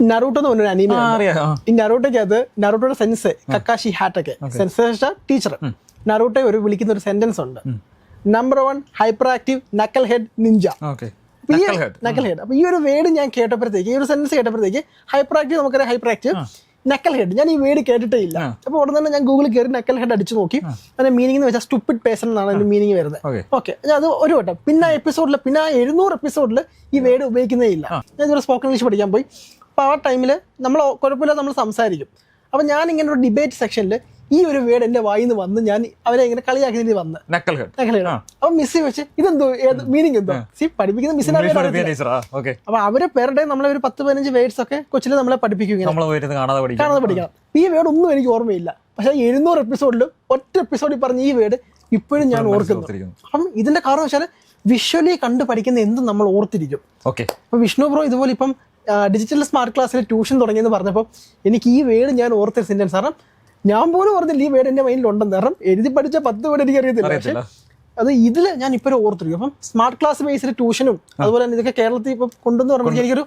Naruto എന്ന് പറഞ്ഞൊരു anime. ഈ നറൂട്ടോയ്ക്കകത്ത് നറൂട്ടോയുടെ സെൻസെ കക്കാഷി ഹാറ്റൊക്കെ സെൻസേഷ ടീച്ചർ നറൂട്ടോയെ വിളിക്കുന്ന ഒരു സെന്റൻസ് ഉണ്ട്. Number 1 hyper active knuckle head ninja. Knuckle head. അപ്പൊ ഈ ഒരു വേർഡ് ഞാൻ കേട്ടപ്പോഴത്തേക്ക്, ഈ ഒരു സെന്റൻസ് കേട്ടപ്പോഴത്തേക്ക്, ഹൈപ്പർ ആക്റ്റീവ് നമുക്കറിയാം, ഹൈപ്പർ ആക്റ്റീവ് നക്കൽ ഹെഡ്, ഞാൻ ഈ വേർഡ് കേട്ടിട്ടേ ഇല്ല. അപ്പൊ ഉടനെ തന്നെ ഞാൻ ഗൂഗിളിൽ കയറി നക്കൽ ഹെഡ് അടിച്ചു നോക്കി. അതിന്റെ മീനിങ് എന്ന് വെച്ചാൽ സ്റ്റുപ്പിഡ് പേഴ്സൺ എന്നാണ് അതിന്റെ മീനിങ് വരുന്നത്. ഓക്കെ, അത് ഒരു വട്ടം. പിന്നെ എപ്പിസോഡിൽ, പിന്നെ 700 എപ്പിസോഡിൽ ഈ വേർഡ് ഉപയോഗിക്കുന്നേ ഇല്ല. ഞാൻ ഇതുവരെ സ്പോക്കൺ ഇംഗ്ലീഷ് പഠിക്കാൻ പോയി. അപ്പോൾ ആ ടൈമിൽ നമ്മൾ കുഴപ്പമില്ലാതെ നമ്മൾ സംസാരിക്കും. അപ്പോൾ ഞാൻ ഇങ്ങനെ ഒരു ഡിബേറ്റ് സെക്ഷനിൽ ഈ ഒരു വേർഡ് എന്റെ വായിൽ നിന്ന് വന്ന് ഞാൻ അവരെ ഇങ്ങനെ കളിയാക്കി വന്ന് നക്കൽ ഹെഡ്. അപ്പൊ മിസ് വെച്ച് ഇതെന്തോ മീനിങ് എന്തോ പഠിപ്പിക്കുന്ന മിസ്സിനെ. അപ്പൊ അവര് പേരുടെ നമ്മളെ ഒരു 10-15 വേർഡ്സ് ഒക്കെ കൊച്ചിൽ നമ്മളെ പഠിപ്പിക്കും, കാണാതെ പഠിക്കണം. ഈ വേർഡ് ഒന്നും എനിക്ക് ഓർമ്മയില്ല. പക്ഷെ 700 എപ്പിസോഡിൽ ഒറ്റ എപ്പിസോഡിൽ പറഞ്ഞ ഈ വേർഡ് ഇപ്പോഴും ഞാൻ ഓർക്കുന്നു. അപ്പം ഇതിന്റെ കാരണം വെച്ചാൽ വിഷ്വലി കണ്ട് പഠിക്കുന്ന എന്തും നമ്മൾ ഓർത്തിരിക്കും. അപ്പൊ വിഷ്ണു ബ്രോ ഇതുപോലെ ഇപ്പം ഡിജിറ്റൽ സ്മാർട്ട് ക്ലാസ്സിൽ ട്യൂഷൻ തുടങ്ങിയെന്ന് പറഞ്ഞപ്പോൾ എനിക്ക് ഈ വേർഡ് ഞാൻ ഓർത്ത സെന്റൻസ്. കാരണം ഞാൻ പോലും പറഞ്ഞില്ല ഈ വേർഡ് എന്റെ മൈൻഡിൽ ഉണ്ടെന്ന്. കാരണം എഴുതി പഠിച്ച 10 വേർഡ് എനിക്ക് അറിയത്തില്ല. പക്ഷെ അത് ഇതിൽ ഞാൻ ഇപ്പോഴും ഓർത്തിരിക്കും. അപ്പം സ്മാർട്ട് ക്ലാസ് ബേസിൽ ട്യൂഷനും അതുപോലെ തന്നെ ഇതൊക്കെ കേരളത്തിൽ ഇപ്പം കൊണ്ടുവന്ന് പറയുമ്പോൾ എനിക്കൊരു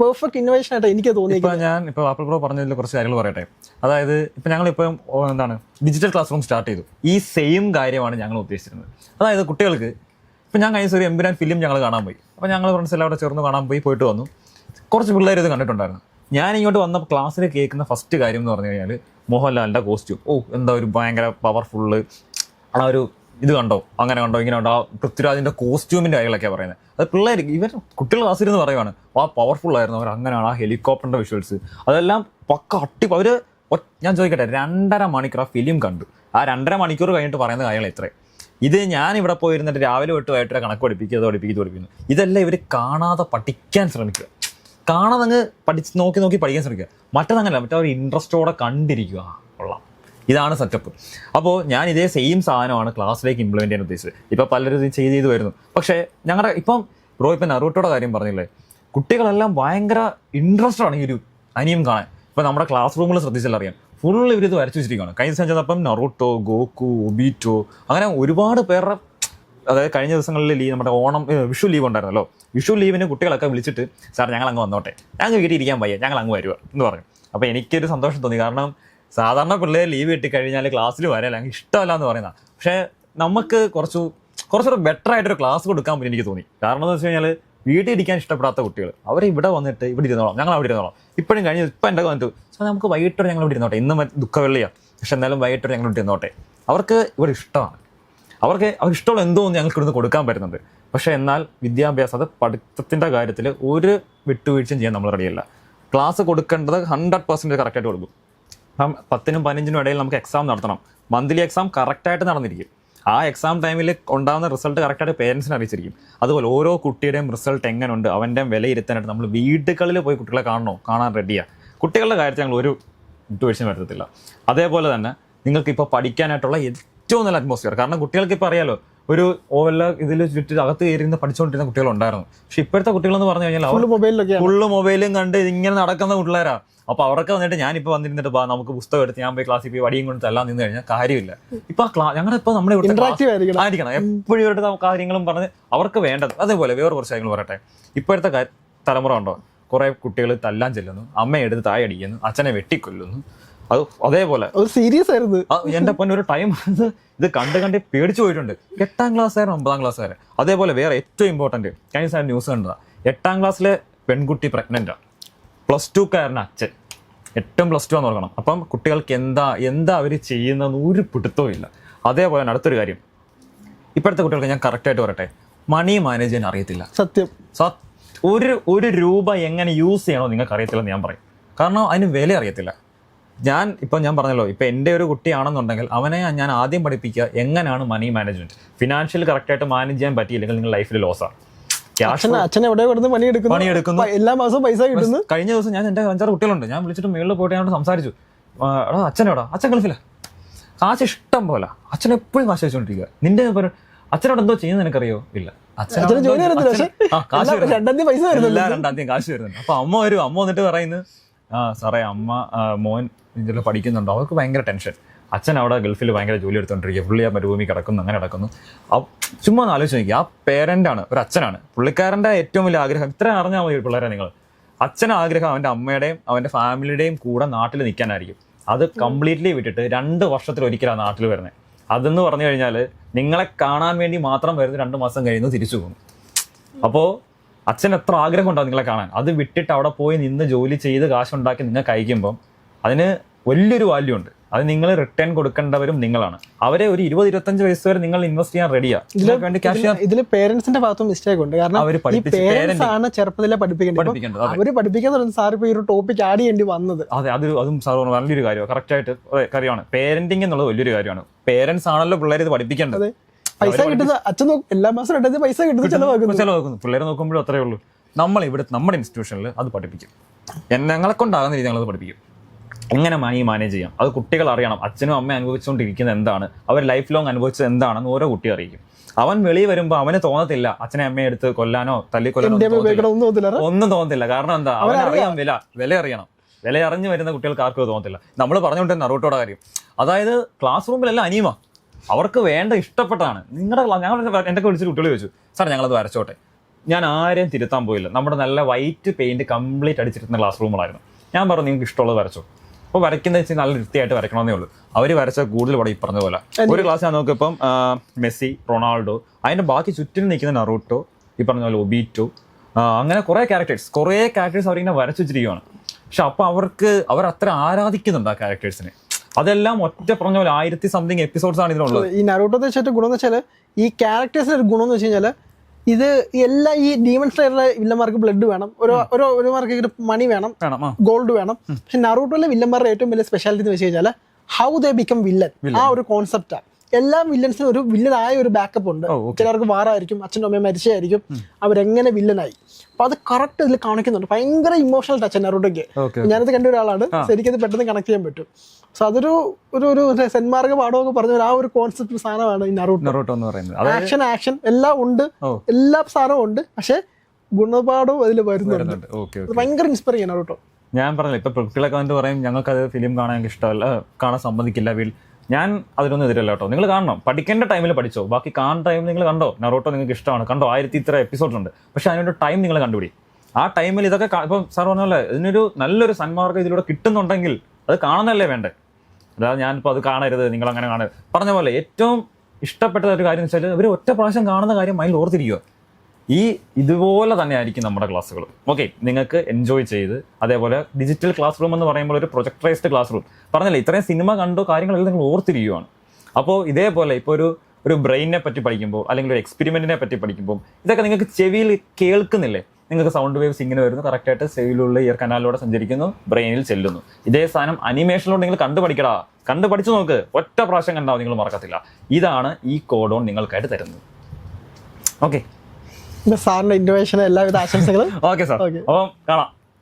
പെർഫെക്റ്റ് ഇന്നോവേഷൻ ആയിട്ട് എനിക്ക് തോന്നി. ഞാൻ ഇപ്പോൾ ആപ്പിൾ ബ്രോ പറഞ്ഞതിൽ കുറച്ച് കാര്യങ്ങൾ പറയട്ടെ. അതായത് ഇപ്പം ഞങ്ങളിപ്പം എന്താണ് ഡിജിറ്റൽ ക്ലാസ് റൂം സ്റ്റാർട്ട് ചെയ്തു. ഈ സെയിം കാര്യമാണ് ഞങ്ങൾ ഉദ്ദേശിച്ചിരുന്നത്. അതായത് കുട്ടികൾക്ക് ഇപ്പം ഞാൻ കഴിഞ്ഞ ഒരു എമ്പുരാൻ ഫിലിം ഞങ്ങൾ കാണാൻ പോയി. അപ്പോൾ ഞങ്ങൾ ഫ്രണ്ട്സ് എല്ലാവരും ചേർന്ന് കാണാൻ പോയിട്ട് വന്നു. കുറച്ച് പിള്ളേർ ഇത് കണ്ടിട്ടുണ്ടായിരുന്നു. ഞാൻ ഇങ്ങോട്ട് വന്ന ക്ലാസ്സിൽ കേൾക്കുന്ന ഫസ്റ്റ് കാര്യം എന്ന് പറഞ്ഞു കഴിഞ്ഞാൽ മോഹൻലാലിൻ്റെ കോസ്റ്റ്യൂം. എന്താ ഒരു ഭയങ്കര പവർഫുള്ള്, ആ ഒരു ഇത് കണ്ടോ, അങ്ങനെ കണ്ടോ, ഇങ്ങനെ കണ്ടോ, ആ പൃഥ്വിരാജിൻ്റെ കോസ്റ്റ്യൂമിൻ്റെ കാര്യങ്ങളൊക്കെയാണ് പറയുന്നത്. അത് പിള്ളേർ കുട്ടികൾ ക്ലാസ്സിലിരുന്ന് പറയുവാണ് ആ പവർഫുൾ ആയിരുന്നു, അവർ അങ്ങനെയാണ്, ആ ഹെലികോപ്റ്ററിൻ്റെ വിഷ്വൽസ് അതെല്ലാം പക്ക അവർ. ഞാൻ ചോദിക്കട്ടെ, 2.5 മണിക്കൂർ ആ ഫിലിം കണ്ടു. ആ 2.5 മണിക്കൂർ കഴിഞ്ഞിട്ട് പറയുന്ന കാര്യങ്ങൾ എത്രയും. ഇത് ഞാൻ ഇവിടെ പോയിരുന്നിട്ട് രാവിലെ തൊട്ട് വൈകിട്ട് കണക്ക് പഠിപ്പിക്കുന്നു. ഇതെല്ലാം ഇവർ കാണാതെ പഠിക്കാൻ ശ്രമിക്കുക, കാണാതെ അങ്ങ് നോക്കി പഠിക്കാൻ ശ്രമിക്കുക. മറ്റതങ്ങനല്ല, ഒരു ഇൻട്രസ്റ്റോടെ കണ്ടിരിക്കുക. കൊള്ളാം, ഇതാണ് സെറ്റപ്പ്. അപ്പോൾ ഞാൻ ഇതേ സെയിം സാധനമാണ് ക്ലാസ്സിലേക്ക് ഇംപ്ലിമെൻറ്റ് ചെയ്യാൻ ഉദ്ദേശിച്ചത്. ഇപ്പോൾ പലരും ഇത് ചെയ്ത് വരുന്നു. പക്ഷേ ഞങ്ങളുടെ ഇപ്പം നറൂട്ടോയുടെ കാര്യം പറഞ്ഞില്ലേ, കുട്ടികളെല്ലാം ഭയങ്കര ഇൻട്രസ്റ്റഡ് ആണ് ഈ ഒരു അനിയം കാണാൻ. ഇപ്പം നമ്മുടെ ക്ലാസ് റൂമിൽ ശ്രദ്ധിച്ചാൽ അറിയാം, ഫുള്ള് ഇവരിത് വരച്ചു വെച്ചിരിക്കുകയാണ്. കഴിഞ്ഞ ദിവസം ചെന്നപ്പം നറൂട്ടോ, ഗോക്കു, ഒബീറ്റോ, അങ്ങനെ ഒരുപാട് പേരുടെ, അതായത് കഴിഞ്ഞ ദിവസങ്ങളിൽ നമ്മുടെ വിഷു ലീവ് ഉണ്ടായിരുന്നല്ലോ. വിഷു ലീവിന് കുട്ടികളൊക്കെ വിളിച്ചിട്ട് സാർ ഞങ്ങൾ അങ്ങ് വന്നോട്ടെ, ഞങ്ങൾ വീട്ടിൽ ഇരിക്കാൻ വയ്യ, ഞങ്ങൾ അങ്ങ് വരുക എന്ന് പറഞ്ഞു. അപ്പോൾ എനിക്കൊരു സന്തോഷം തോന്നി. കാരണം സാധാരണ പിള്ളേർ ലീവ് കിട്ടിക്കഴിഞ്ഞാൽ ക്ലാസ്സിൽ വരാൻ ഞങ്ങൾക്ക് ഇഷ്ടമല്ല എന്ന് പറയുന്നത്. പക്ഷേ നമുക്ക് കുറച്ചുകൂടെ ബെറ്റർ ആയിട്ടൊരു ക്ലാസ് കൊടുക്കാൻ പറ്റും എനിക്ക് തോന്നി. കാരണം എന്ന് വെച്ച് കഴിഞ്ഞാൽ വീട്ടിൽ ഇരിക്കാൻ ഇഷ്ടപ്പെടാത്ത കുട്ടികൾ അവർ ഇവിടെ വന്നിട്ട് ഇവിടെ ഇരുന്നോളാം, ഞങ്ങൾ അവിടെ ഇരുന്നോളാം. ഇപ്പോഴും കഴിഞ്ഞ് ഇപ്പം എൻ്റെ വന്നിട്ട് സാർ നമുക്ക് വൈകിട്ടോടെ ഞങ്ങൾ ഇവിടെ ഇരുന്നോട്ടെ, ഇന്നും ദുഃഖവെള്ളിയാണ്, പക്ഷെ എന്നാലും വൈകിട്ടോടെ ഞങ്ങൾ ഇവിടെ ഇരുന്നോട്ടെ. അവർക്ക് ഇവിടെ ഇഷ്ടമാണ്, അവർക്ക് ഇഷ്ടമുള്ള എന്തോ ഞങ്ങൾക്ക് ഇവിടുന്ന് കൊടുക്കാൻ പറ്റുന്നുണ്ട്. പക്ഷേ എന്നാൽ വിദ്യാഭ്യാസം, അത് പഠിത്തത്തിൻ്റെ കാര്യത്തിൽ ഒരു വിട്ടുവീഴ്ചയും ചെയ്യാൻ നമ്മൾ റെഡിയല്ല. ക്ലാസ് കൊടുക്കേണ്ടത് 100% കറക്റ്റായിട്ട് കൊടുക്കും. അപ്പം 10നും 15നും ഇടയിൽ നമുക്ക് എക്സാം നടത്തണം. മന്ത്ലി എക്സാം കറക്റ്റായിട്ട് നടന്നിരിക്കും. ആ എക്സാം ടൈമിൽ ഉണ്ടാകുന്ന റിസൾട്ട് കറക്റ്റായിട്ട് പേരൻസിനെ അറിയിച്ചിരിക്കും. അതുപോലെ ഓരോ കുട്ടിയുടെയും റിസൾട്ട് എങ്ങനെയുണ്ട് അവൻ്റെ വിലയിരുത്താനായിട്ട് നമ്മൾ വീടുകളിൽ പോയി കുട്ടികളെ കാണാൻ റെഡിയാണ്. കുട്ടികളുടെ കാര്യത്തിൽ ഞങ്ങൾ ഒരു വിട്ടുവീഴ്ചയും വരുത്തത്തില്ല. അതേപോലെ തന്നെ നിങ്ങൾക്ക് ഇപ്പോൾ പഠിക്കാനായിട്ടുള്ള ഏറ്റവും നല്ല അറ്റ്മോസ്ഫിയർ. കാരണം കുട്ടികൾക്ക് ഇപ്പോൾ അറിയാലോ, ഒരു ഓവല്ല ഇതിൽ ചുറ്റി അകത്ത് കയറിയിരുന്ന് പഠിച്ചുകൊണ്ടിരുന്ന കുട്ടികളുണ്ടായിരുന്നു. പക്ഷെ ഇപ്പോഴത്തെ കുട്ടികളെന്ന് പറഞ്ഞു കഴിഞ്ഞാൽ ഫുള്ള് മൊബൈലും കണ്ട് ഇങ്ങനെ നടക്കുന്ന പിള്ളേരാണ്. അപ്പോൾ അവർക്ക് വന്നിട്ട് ഞാനിപ്പോൾ വന്നിരുന്നിട്ട് നമുക്ക് പുസ്തകം എടുത്ത് ഞാൻ പോയി ക്ലാസ്സിൽ പോയി വടിയും കൊണ്ട് എല്ലാം നിന്ന് കഴിഞ്ഞാൽ കാര്യമില്ല. ഇപ്പൊ ഞങ്ങളിപ്പോൾ നമ്മുടെ ഇവിടെ ആയിരിക്കണം, എപ്പോഴും ഇവരുടെ കാര്യങ്ങളും പറഞ്ഞ് അവർക്ക് വേണ്ടത്. അതേപോലെ വേറെ കുറച്ച് കാര്യങ്ങൾ പറയട്ടെ. ഇപ്പോഴത്തെ തലമുറ ഉണ്ടോ, കുറെ കുട്ടികൾ തല്ലാൻ ചെല്ലുന്നു, അമ്മയെ എടുത്ത് താഴെ അടിക്കുന്നു, അച്ഛനെ വെട്ടിക്കൊല്ലുന്നു. അത് അതേപോലെ സീരിയസ് ആയിരുന്നു. എൻ്റെ പൊന്നെ ഒരു ടൈം ഇത് കണ്ട് പേടിച്ചു പോയിട്ടുണ്ട്. 8ാം ക്ലാസ് ആയിരുന്നു, 9ാം ക്ലാസ് വരെ. അതേപോലെ വേറെ ഏറ്റവും ഇമ്പോർട്ടൻറ്റ് കഴിഞ്ഞ ന്യൂസ് കണ്ടതാണ്. 8ാം ക്ലാസ്സിലെ പെൺകുട്ടി പ്രഗ്നൻ്റാണ്, +2കാരന് അച്ഛൻ. 8 +2 ആണെന്ന് നോക്കണം. അപ്പം കുട്ടികൾക്ക് എന്താ അവർ ചെയ്യുന്നതെന്ന് ഒരു പിടുത്തവും ഇല്ല. അതേപോലെ അടുത്തൊരു കാര്യം, ഇപ്പോഴത്തെ കുട്ടികൾക്ക് ഞാൻ കറക്റ്റായിട്ട് പറയട്ടെ, മണി മാനേജ് ചെയ്യാൻ അറിയത്തില്ല. സത്യം. ഒരു രൂപ എങ്ങനെ യൂസ് ചെയ്യണോ നിങ്ങൾക്ക് അറിയത്തില്ലെന്ന് ഞാൻ പറയും. കാരണം അതിന് വില അറിയത്തില്ല. ഞാൻ പറഞ്ഞല്ലോ, ഇപ്പം എൻ്റെ ഒരു കുട്ടിയാണെന്നുണ്ടെങ്കിൽ അവനെ ഞാൻ ആദ്യം പഠിപ്പിക്കുക എങ്ങനെയാണ് മണി മാനേജ്മെൻറ്റ്. ഫിനാൻഷ്യൽ കറക്റ്റായിട്ട് മാനേജ് ചെയ്യാൻ പറ്റിയില്ലെങ്കിൽ നിങ്ങൾ ലൈഫിൽ ലോസാണ്. അച്ഛൻ എവിടെ പണിയെടുക്കുന്നു, എല്ലാ മാസവും പൈസ കിട്ടുന്നു. കഴിഞ്ഞ ദിവസം ഞാൻ എൻ്റെ 5-6 കുട്ടികളുണ്ട്, ഞാൻ വിളിച്ചിട്ട് മേളിൽ പോയിട്ട് ഞാൻ സംസാരിച്ചു. അച്ഛനോടാ, അച്ഛൻ ഗൾഫിലാ, കാശ് ഇഷ്ടം പോലെ, അച്ഛൻ എപ്പോഴും കാശ് വെച്ചുകൊണ്ടിരിക്കുക. നിന്റെ അച്ഛനോട് എന്തോ ചെയ്യുന്നത് എനിക്കറിയോ? ഇല്ല, അച്ഛൻ കാശ് വരുന്നുണ്ട്. 2ാം തീയതി കാശ് വരുന്നുണ്ട്. അപ്പൊ അമ്മ വന്നിട്ട് പറയുന്നത്, സാറേ മോൻ ഇതിൽ പഠിക്കുന്നുണ്ടോ? അവർക്ക് ഭയങ്കര ടെൻഷൻ. അച്ഛൻ അവിടെ ഗൾഫിൽ ഭയങ്കര ജോലി എടുത്തുകൊണ്ടിരിക്കുക, പുള്ളി ആ മരുഭൂമി കിടക്കുന്നു, അങ്ങനെ കിടക്കുന്നു. ചുമ്മാ ഒന്ന് ആലോചിച്ച് നോക്കി, ആ പേരൻ്റാണ്, ഒരു അച്ഛനാണ്, പുള്ളിക്കാരൻ്റെ ഏറ്റവും വലിയ ആഗ്രഹം ഇത്ര അറിഞ്ഞാൽ മതി പിള്ളേരെ നിങ്ങൾ. അച്ഛൻ ആഗ്രഹം അവൻ്റെ അമ്മയുടെയും അവൻ്റെ ഫാമിലിയുടെയും കൂടെ നാട്ടിൽ നിൽക്കാനായിരിക്കും. അത് കംപ്ലീറ്റ്ലി വിട്ടിട്ട് 2 വർഷത്തിലൊരിക്കലാണ് നാട്ടിൽ വരുന്നത്. അതെന്ന് പറഞ്ഞു കഴിഞ്ഞാൽ നിങ്ങളെ കാണാൻ വേണ്ടി മാത്രം വരുന്ന 2 മാസം കഴിയുന്നു തിരിച്ചു പോകുന്നു. അപ്പോൾ അച്ഛൻ എത്ര ആഗ്രഹം ഉണ്ടാവും നിങ്ങളെ കാണാൻ. അത് വിട്ടിട്ട് അവിടെ പോയി നിന്ന് ജോലി ചെയ്ത് കാശുണ്ടാക്കി നിങ്ങൾക്ക് അയക്കുമ്പം അതിന് വലിയൊരു വാല്യൂ ഉണ്ട്. അത് നിങ്ങൾ റിട്ടേൺ കൊടുക്കേണ്ടവരും നിങ്ങളാണ്. അവരെ ഒരു 20-25 വയസ്സ് വരെ നിങ്ങൾ ഇൻവെസ്റ്റ് ചെയ്യാൻ റെഡിയാ. ഇതിൽ പേരൻസിന്റെ ഭാഗത്തും മിസ്റ്റേക്ക് ഉണ്ട്. കാരണം പേരൻസ് ആണ് ചെറുപ്പത്തിലെ പഠിപ്പിക്കേണ്ടത്. അവര് പഠിപ്പിക്കാൻ സാർ ഇപ്പൊ ഈ ഒരു ടോപ്പിക് ആഡ് ചെയ്യേണ്ടി വന്നത്. അതെ, അതും സാർ വലിയൊരു കാര്യമാണ്. കറക്റ്റ് ആയിട്ട് കാര്യമാണ്. പേരന്റിങ് എന്നുള്ളത് വലിയൊരു കാര്യമാണ്. പേരൻസ് ആണല്ലോ പിള്ളേർ ഇത് പഠിപ്പിക്കേണ്ടത്. പൈസ കിട്ടുന്നത് അച്ഛൻ എല്ലാ മാസം പൈസ കിട്ടുന്നത് ചെലവാക്കുന്നു. പിള്ളേരെ നോക്കുമ്പോഴും അത്രേ ഉള്ളൂ. നമ്മൾ ഇവിടെ നമ്മുടെ ഇൻസ്റ്റിറ്റ്യൂഷനിൽ അത് പഠിപ്പിക്കും. ഞങ്ങളെ കൊണ്ടാകുന്ന രീതി ഞങ്ങളത് പഠിപ്പിക്കും. എങ്ങനെ മണി മാനേജ് ചെയ്യാം അത് കുട്ടികൾ അറിയണം. അച്ഛനും അമ്മയും അനുഭവിച്ചുകൊണ്ടിരിക്കുന്നത് എന്താണ്, അവർ ലൈഫ് ലോങ് അനുഭവിച്ചത് എന്താണെന്ന് ഓരോ കുട്ടി അറിയിക്കും. അവൻ വെളിയിൽ വരുമ്പോൾ അവന് തോന്നത്തില്ല അച്ഛനെ അമ്മയെ എടുത്ത് കൊല്ലാനോ തല്ലിക്കൊല്ലാനോ ഒന്നും തോന്നത്തില്ല. കാരണം എന്താ, അവനറിയാം വില അറിയണം. വില അറിഞ്ഞു വരുന്ന കുട്ടികൾക്ക് ആർക്കും തോന്നത്തില്ല. നമ്മൾ പറഞ്ഞുകൊണ്ട് നറൂട്ടോയുടെ കാര്യം, അതായത് ക്ലാസ് റൂമിലെല്ലാം അനീമ അവർക്ക് വേണ്ട ഇഷ്ടപ്പെട്ടതാണ്. ഞങ്ങൾ എൻ്റെ വിളിച്ചിട്ട് കുട്ടികൾ ചോദിച്ചു, സാർ ഞങ്ങളത് വരച്ചോട്ടെ. ഞാൻ ആരെയും തിരുത്താൻ പോയില്ല. നമ്മുടെ നല്ല വൈറ്റ് പെയിന്റ് കംപ്ലീറ്റ് അടിച്ചിരുന്ന ക്ലാസ് റൂമുകളായിരുന്നു. ഞാൻ പറഞ്ഞു നിങ്ങൾക്ക് ഇഷ്ടമുള്ളത് വരച്ചോ. അപ്പോൾ വരയ്ക്കുന്നത് വെച്ചാൽ നല്ല വൃത്തിയായിട്ട് വരയ്ക്കണമെന്നേ ഉള്ളൂ. അവർ വരച്ച കൂടുതൽ പടം ഈ പറഞ്ഞ പോലെ ഒരു ക്ലാസ് ഞാൻ നോക്കിയപ്പം മെസ്സി, റൊണാൾഡോ, അതിൻ്റെ ബാക്കി ചുറ്റിനും നിൽക്കുന്ന നറൂട്ടോ, ഈ പറഞ്ഞ പോലെ ഒബീറ്റോ, അങ്ങനെ കുറേ ക്യാരക്ടേഴ്സ് അവരിങ്ങനെ വരച്ചു വെച്ചിരിക്കുകയാണ്. പക്ഷെ അപ്പോൾ അവർ അത്ര ആരാധിക്കുന്നുണ്ട് ആ ക്യാരക്ടേഴ്സിനെ. അതെല്ലാം ഒറ്റ പറഞ്ഞ പോലെ 1000-something എപ്പിസോഡ്സ് ആണ് ഇതിലുള്ളത്. ഈ നറൂട്ടോത്തെ വെച്ചിട്ട് ഗുണം എന്ന് വെച്ചാൽ ഈ ക്യാരക്ടേഴ്സിന് ഒരു ഗുണം എന്ന് വെച്ച് കഴിഞ്ഞാൽ ഇത് എല്ലാ ഈ ഡീമൺ സ്ലേയറിലെ വില്ലന്മാർക്ക് ബ്ലഡ് വേണം, ഒരുമാർക്ക് മണി വേണം, ഗോൾഡ് വേണം. പക്ഷെ നറൂട്ടോയിലെ വില്ലന്മാരുടെ ഏറ്റവും വലിയ സ്പെഷ്യാലിറ്റി എന്ന് വെച്ച് കഴിഞ്ഞാൽ ഹൗ ദേ ബിക്കം വില്ലൻ. ആ ഒരു കോൺസെപ്റ്റാണ്. എല്ലാ വില്ലൻസിനും ഒരു വില്ലനായ ഒരു ബാക്കപ്പ് ഉണ്ട്. ചിലർക്ക് വാറായിരിക്കും, അച്ഛനും അമ്മയും മരിച്ചായിരിക്കും, അവരെങ്ങനെ വില്ലനായി. അപ്പൊ അത് കറക്റ്റ് ഇതിൽ കാണിക്കുന്നുണ്ട്. ഭയങ്കര ഇമോഷണൽ ടച്ച് നറൂട്ടോയ്ക്ക്. ഞാനത് കണ്ട ഒരാളാണ്, ശരിക്കും അത് പെട്ടെന്ന് കണക്ട് ചെയ്യാൻ പറ്റും. സോ അതൊരു ഒരു സെന്മാർഗ പാഠമൊക്കെ പറഞ്ഞ ആ ഒരു കോൺസെപ്റ്റ് സാധനമാണ് ഈ നറൂട്ടോ എന്ന് പറയുന്നത്. ആക്ഷൻ എല്ലാം ഉണ്ട്, എല്ലാ സാധനവും ഉണ്ട്, പക്ഷെ ഗുണപാഠവും അതിൽ വരുന്നുണ്ട്. ഭയങ്കര ഇൻസ്പയർ ചെയ്യാൻ നറൂട്ടോ. ഞാൻ പറഞ്ഞില്ല, ഇപ്പൊ കുട്ടികളൊക്കെ വന്നിട്ട് പറയും ഞങ്ങൾക്കത് ഫിലിം കാണാൻ ഇഷ്ടമല്ല, കാണാൻ സമ്മതിക്കില്ല വീട്ടിൽ. ഞാൻ അതിനൊന്നും എതിരല്ല കേട്ടോ. നിങ്ങൾ കാണണം, പഠിക്കേണ്ട ടൈമിൽ പഠിച്ചോ, ബാക്കി കാണുന്ന ടൈം നിങ്ങൾ കണ്ടോ. നറൂട്ടോ നിങ്ങൾക്ക് ഇഷ്ടമാണ്, കണ്ടോ. 1000 ഇത്ര എപ്പിസോഡ്സ് ഉണ്ട്. പക്ഷെ അതിനൊരു ടൈം നിങ്ങൾ കണ്ടുപിടി. ആ ടൈമിൽ ഇതൊക്കെ ഇപ്പം സാർ പറഞ്ഞല്ലേ, ഇതിനൊരു നല്ലൊരു സന്മാർഗ്ഗം ഇതിലൂടെ കിട്ടുന്നുണ്ടെങ്കിൽ അത് കാണുന്നതല്ലേ വേണ്ടേ. അതായത് ഞാനിപ്പോൾ അത് കാണരുത്, നിങ്ങൾ അങ്ങനെ കാണരുത് പറഞ്ഞ പോലെ ഏറ്റവും ഇഷ്ടപ്പെട്ട ഒരു കാര്യം എന്ന് വെച്ചാൽ ഇവർ ഒറ്റ പ്രാവശ്യം കാണുന്ന കാര്യം മൈൻഡിൽ ഓർത്തിരിക്കുക. ഇതുപോലെ തന്നെ ആയിരിക്കും നമ്മുടെ ക്ലാസ്സുകൾ. ഓക്കെ, നിങ്ങൾക്ക് എൻജോയ് ചെയ്ത്, അതേപോലെ ഡിജിറ്റൽ ക്ലാസ് റൂം എന്ന് പറയുമ്പോൾ ഒരു പ്രൊജക്ടറൈസ്ഡ് ക്ലാസ് റൂം പറഞ്ഞില്ലേ, ഇത്രയും സിനിമ കണ്ടോ കാര്യങ്ങളെല്ലാം നിങ്ങൾ ഓർത്തിരിക്കുകയാണ്. അപ്പോൾ ഇതേപോലെ ഇപ്പോൾ ഒരു ബ്രെയിനിനെ പറ്റി പഠിക്കുമ്പോൾ അല്ലെങ്കിൽ ഒരു എക്സ്പെരിമെന്റിനെ പറ്റി പഠിക്കുമ്പോൾ ഇതൊക്കെ നിങ്ങൾക്ക് ചെവിയിൽ കേൾക്കുന്നില്ലേ. നിങ്ങൾക്ക് സൗണ്ട് വേവ്സ് ഇങ്ങനെ വരുന്നു, കറക്റ്റായിട്ട് ചെവിയിലുള്ള ഇയർ കനാലിലൂടെ സഞ്ചരിക്കുന്നു, ബ്രെയിനിൽ ചെല്ലുന്നു. ഇതേ സാധനം അനിമേഷനിലൂടെ നിങ്ങൾ കണ്ടുപഠിച്ചു നോക്ക്. ഒറ്റ പ്രാവശ്യം കണ്ടാവും നിങ്ങൾ മറക്കത്തില്ല. ഇതാണ് ഈ കോഡോൺ നിങ്ങൾക്കായിട്ട് തരുന്നത്. ഓക്കെ, സാറിന്റെ ഇന്നോവേഷൻ എല്ലാവിധ ആശംസകളും. ഓക്കെ സാർ, അപ്പം കാണാം.